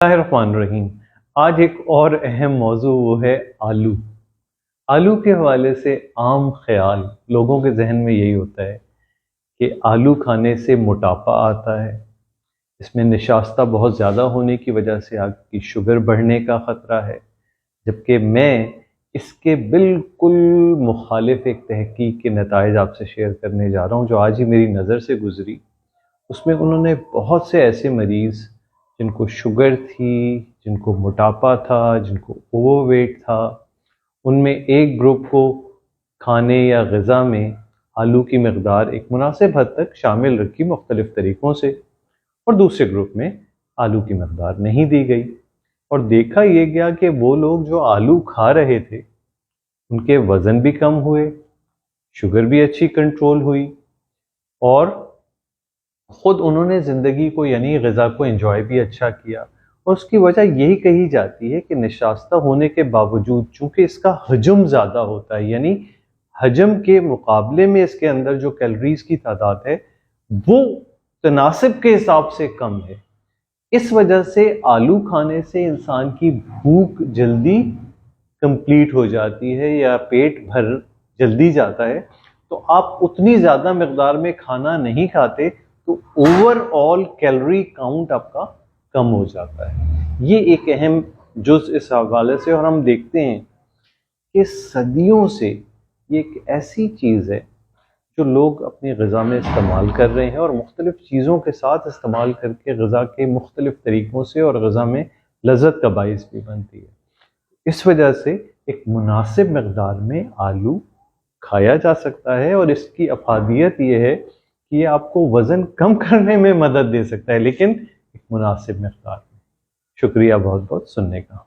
बिस्मिल्लाहिर्रहमानिर्रहीम। आज एक और अहम मौजू वो है आलू। आलू के हवाले से आम ख्याल लोगों के जहन में यही होता है कि आलू खाने से मोटापा आता है, इसमें निशास्ता बहुत ज़्यादा होने की वजह से आपकी शुगर बढ़ने का ख़तरा है। जबकि मैं इसके बिल्कुल मुखालिफ एक तहकीक के नताइज आपसे शेयर करने जा रहा हूँ जो आज ही मेरी नज़र से गुजरी। उसमें उन्होंने बहुत से ऐसे मरीज़ जिनको शुगर थी, जिनको मोटापा था, जिनको ओवरवेट था, उनमें एक ग्रुप को खाने या ग़िज़ा में आलू की मकदार एक मुनासिब हद तक शामिल रखी मुख्तलिफ़ तरीक़ों से, और दूसरे ग्रुप में आलू की मकदार नहीं दी गई। और देखा यह गया कि वो लोग जो आलू खा रहे थे उनके वज़न भी कम हुए, शुगर भी अच्छी कंट्रोल हुई, और ख़ुद उन्होंने ज़िंदगी को यानी ग़िज़ा को एंजॉय भी अच्छा किया। और उसकी वजह यही कही जाती है कि निशास्ता होने के बावजूद चूँकि इसका हजम ज़्यादा होता है, यानी हजम के मुकाबले में इसके अंदर जो कैलोरीज़ की तादाद है वो तनासिब के हिसाब से कम है। इस वजह से आलू खाने से इंसान की भूख जल्दी कंप्लीट हो जाती है या पेट भर जल्दी जाता है, तो आप उतनी ज़्यादा मकदार में खाना नहीं खाते तो ओवरऑल कैलोरी काउंट आपका कम हो जाता है। ये एक अहम जुज़ इस हवाले से। और हम देखते हैं कि सदियों से ये एक ऐसी चीज़ है जो लोग अपनी ग़िज़ा में इस्तेमाल कर रहे हैं और मुख्तलिफ़ चीज़ों के साथ इस्तेमाल करके ग़िज़ा के मुख्तलिफ़ तरीक़ों से और ग़िज़ा में लज़्ज़त का बाइस भी बनती है। इस वजह से एक मुनासिब मकदार में आलू खाया जा सकता है और इसकी अफादियत ये है कि ये आपको वज़न कम करने में मदद दे सकता है, लेकिन एक मुनासिब मकदार में। शुक्रिया बहुत बहुत सुनने का।